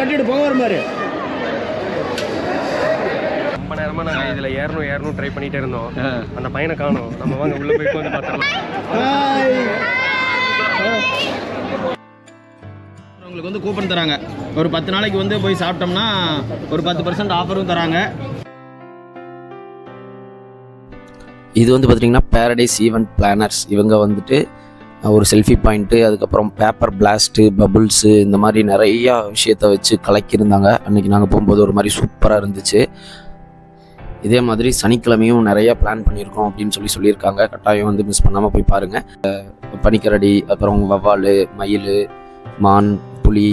தட்டிட்டு போக வர மாதிரி. ரொம்ப நேரமா நாங்கள் இதில் ஏறணும் ட்ரை பண்ணிகிட்டே இருந்தோம். அந்த பையனை காணோம். நம்ம வாங்க உள்ளே போய் வந்து பார்த்துக்கலாம். உங்களுக்கு வந்து கூப்பன் தராங்க. ஒரு 10 நாளைக்கு வந்து போய் சாப்பிட்டோம்னா ஒரு 10% ஆஃபரும் தராங்க. இது வந்து பார்த்திங்கன்னா பேரடைஸ் ஈவெண்ட் பிளானர்ஸ். இவங்க வந்துட்டு ஒரு செல்ஃபி பாயிண்ட்டு, அதுக்கப்புறம் பேப்பர் பிளாஸ்ட்டு, பபுள்ஸு, இந்த மாதிரி நிறையா விஷயத்த வச்சு கலக்கியிருந்தாங்க. அன்றைக்கி நாங்கள் போகும்போது ஒரு மாதிரி சூப்பராக இருந்துச்சு. இதே மாதிரி சனிக்கிழமையும் நிறையா பிளான் பண்ணியிருக்கோம் அப்படின்னு சொல்லியிருக்காங்க. கட்டாயம் வந்து மிஸ் பண்ணாமல் போய் பாருங்கள். பனிக்கரடி, அப்புறம் வவ்வால், மயில், மான், புலி,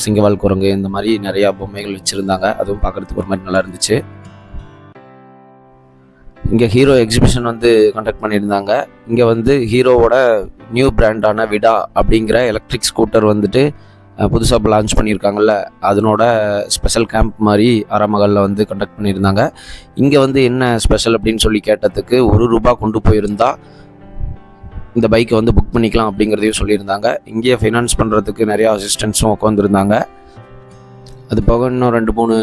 சிங்கவால் குரங்கு, இந்த மாதிரி நிறையா பொம்மைகள் வச்சுருந்தாங்க. அதுவும் பார்க்குறதுக்கு ஒரு மாதிரி நல்லா இருந்துச்சு. இங்கே ஹீரோ எக்ஸிபிஷன் வந்து கண்டக்ட் பண்ணியிருந்தாங்க. இங்கே வந்து ஹீரோவோட நியூ பிராண்டான விடா அப்படிங்கிற எலக்ட்ரிக் ஸ்கூட்டர் வந்துட்டு புதுசாக இப்போ லான்ச் பண்ணியிருக்காங்கல்ல, அதனோட ஸ்பெஷல் கேம்ப் மாதிரி அறமகளில் வந்து கண்டக்ட் பண்ணியிருந்தாங்க. இங்கே வந்து என்ன ஸ்பெஷல் அப்படின்னு சொல்லி கேட்டதுக்கு ₹1 கொண்டு போயிருந்தா இந்த பைக்கை வந்து புக் பண்ணிக்கலாம் அப்படிங்கிறதையும் சொல்லியிருந்தாங்க. இங்கேயே ஃபைனான்ஸ் பண்ணுறதுக்கு நிறையா அசிஸ்டன்ஸும் உட்காந்துருந்தாங்க. அது போக இன்னும் 2-3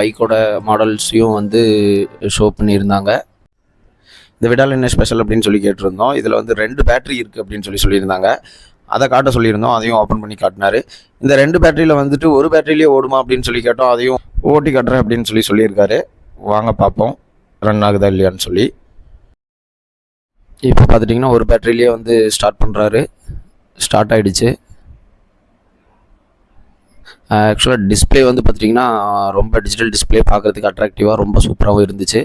பைக்கோட மாடல்ஸையும் வந்து ஷோ பண்ணியிருந்தாங்க. இந்த விடால் என்ன ஸ்பெஷல் அப்படின்னு சொல்லி கேட்டிருந்தோம். இதில் வந்து 2 பேட்டரி இருக்குது அப்படின்னு சொல்லியிருந்தாங்க. அதை காட்ட சொல்லியிருந்தோம். அதையும் ஓப்பன் பண்ணி காட்டினார். இந்த 2 பேட்டரியில் வந்துட்டு ஒரு பேட்டரியிலே ஓடுமா அப்படின்னு சொல்லி கேட்டோம். அதையும் ஓட்டி காட்டுறேன் அப்படின்னு சொல்லியிருக்காரு. வாங்க பார்ப்போம் ரன் ஆகுதா இல்லையான்னு சொல்லி. இப்போ பார்த்துட்டிங்கன்னா ஒரு பேட்டரியிலே வந்து ஸ்டார்ட் பண்ணுறாரு. ஸ்டார்ட் ஆகிடுச்சு. ஆக்சுவலாக டிஸ்பிளே வந்து பார்த்திங்கன்னா ரொம்ப டிஜிட்டல் டிஸ்பிளே, பார்க்குறதுக்கு அட்ராக்டிவாக ரொம்ப சூப்பராகவும் இருந்துச்சு.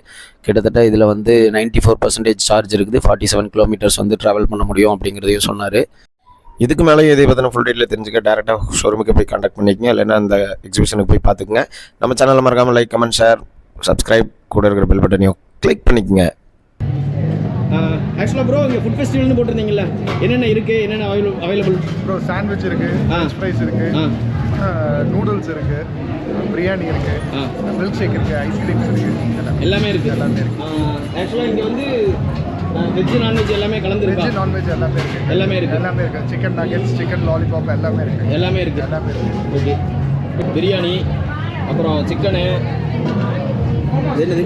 கிட்டத்தட்ட இதில் வந்து 94% சார்ஜ் இருக்குது. 47 கிலோமீட்டர்ஸ் வந்து ட்ராவல் பண்ண முடியும் அப்படிங்கிறதையும் சொன்னார். இதுக்கு மேலே இதை பற்றின ஃபுல் டீட்டெயில் தெரிஞ்சுக்க டேரெக்டாக ஷோரூமுக்கு போய் கான்டாக்ட் பண்ணிக்கங்க. இல்லைன்னா அந்த எக்ஸிபிஷனுக்கு போய் பார்த்துக்குங்க. நம்ம சேனலில் மறக்காமல் லைக், கமெண்ட், ஷேர், சப்ஸ்கிரைப், கூட இருக்கிற பெல் பட்டனையும் கிளிக் பண்ணிக்கங்க. ஆக்சுவலாக ப்ரோ இங்கே ஃபுட் ஃபெஸ்டிவல்னு போட்டிருந்தீங்களா, என்னென்ன இருக்குது, என்னென்ன அவைலபிள்? ப்ரோ சாண்ட்விச் இருக்குது, ஃப்ரெஞ்ச் ஃப்ரைஸ் இருக்குது, நூடுல்ஸ் இருக்குது, பிரியாணி இருக்குது, மில்க் ஷேக் இருக்குது, ஐஸ்கிரீம்ஸ் இருக்குது, எல்லாமே இருக்குது. ஆக்சுவலாக இங்கே வந்து வெஜ் நான்வெஜ் எல்லாமே கலந்துருக்கு. வெஜ் நான்வெஜ் எல்லாமே இருக்குது. எல்லாமே இருக்குது. சிக்கன் நகெட்ஸ், சிக்கன் லாலிபாப் எல்லாமே இருக்குது. எல்லாமே இருக்குது. ஓகே. பிரியாணி, அப்புறம் சிக்கனு, என்னது,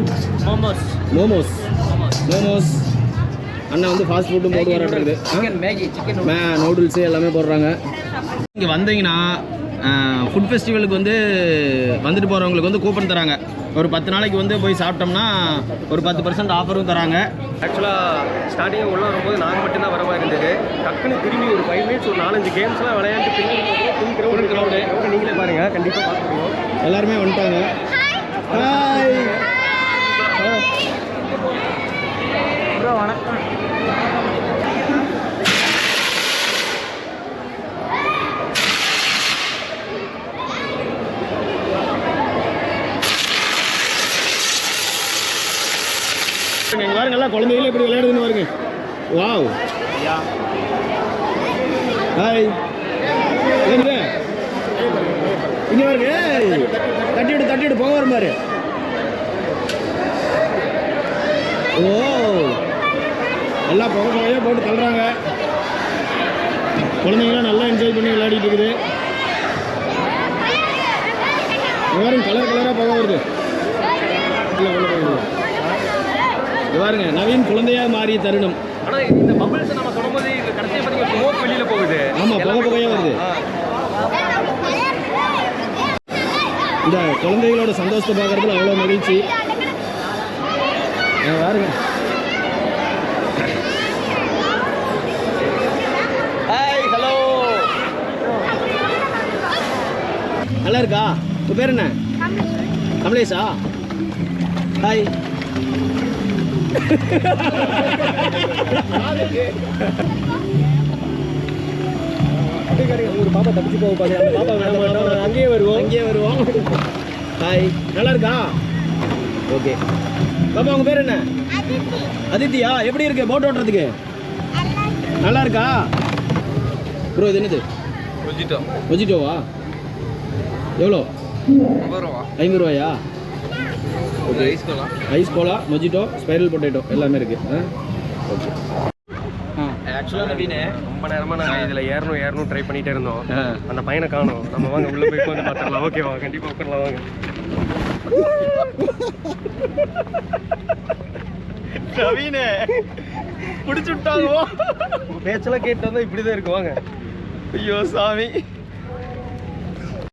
மோமோஸ். அண்ணா வந்து ஃபாஸ்ட் ஃபுட்டு போட்டு வரட்டுறது. நூடுல்ஸு எல்லாமே போடுறாங்க. இங்கே வந்தீங்கன்னா ஃபுட் ஃபெஸ்டிவலுக்கு வந்து வந்துட்டு போகிறவங்களுக்கு வந்து கூப்பன் தராங்க. ஒரு 10 நாளைக்கு வந்து போய் சாப்பிட்டோம்னா ஒரு 10% ஆஃபரும் தராங்க. ஆக்சுவலாக ஸ்டார்டிங் உள்ள வரும்போது நாங்கள் மட்டும்தான் வர மாதிரி இருந்தது. டக்குன்னு திரும்பி ஒரு 5 மினிட்ஸ் ஒரு 4-5 கேம்ஸ்லாம் விளையாண்டு க்ரௌடு நீங்களே பாருங்கள். கண்டிப்பாக பார்த்துருவோம். எல்லாருமே வந்துட்டாங்க. வணக்கம். இங்கே பாருங்க, எல்லாம் குழந்தைகளே இப்படி விளையாடுதுன்னு பாருங்க. வாவ். ஹாய். இங்கே பாருங்க, தட்டிவிட்டு போக வர மாதிரி. ஓ, எல்லாம் புகையாக போட்டு தள்ளுறாங்க. குழந்தைங்களாம் நல்லா என்ஜாய் பண்ணி விளையாடிட்டு இருக்குது. பாருங்க, கலராக புகை வருது. பாருங்க, நவீன் குழந்தையாக மாறிய தருணம். ஆனால் இந்த பபிள்ஸ் நம்ம தொடங்கும்போது கடைசியாக பார்த்தீங்கன்னா ஸ்மோக் வெளியில் போகுது. ஆமாம், புகையாக வருது. இந்த குழந்தைகளோட சந்தோஷத்தை பார்க்குறதுல அவ்வளோ மகிழ்ச்சி. பாருங்க. Hi, hello. நல்லா இருக்கா? உங்கள் பேர் என்ன? கமலேஷா? ஹாய். ஒரு பாப்பா தப்பிச்சு போக பாருங்க. பாப்பா அங்கேயே வருவோம். ஹாய், நல்லா இருக்கா? ஓகே. பாப்பா உங்கள் பேர் என்ன? அதித்தியா. எப்படி இருக்கு போட் ஓட்டுறதுக்கு? நல்லா இருக்கா ப்ரோ? இது என்னது? மொஜிட்டோவா? எவ்வளோ? 50 ரூபாயா? Okay. Ice cola, mojito, spiral potato எல்லாமே இருக்குது. ஓகே. ஆக்சுவலாக நவீனே ரொம்ப நேரமாக நாங்கள் இதில் ஏறணும் ட்ரை பண்ணிகிட்டே இருந்தோம். அந்த பையனை காணோம். நம்ம வாங்க உள்ளே போய் வந்து பார்த்துக்கலாம். ஓகேவா? கண்டிப்பாக உட்காரலாம் வாங்க. நவீனே பிடிச்சுட்டாங்க. பேச்செல்லாம் கேட்டு வந்தால் இப்படி தான் இருக்கு. வாங்க. ஐயோ சாமி.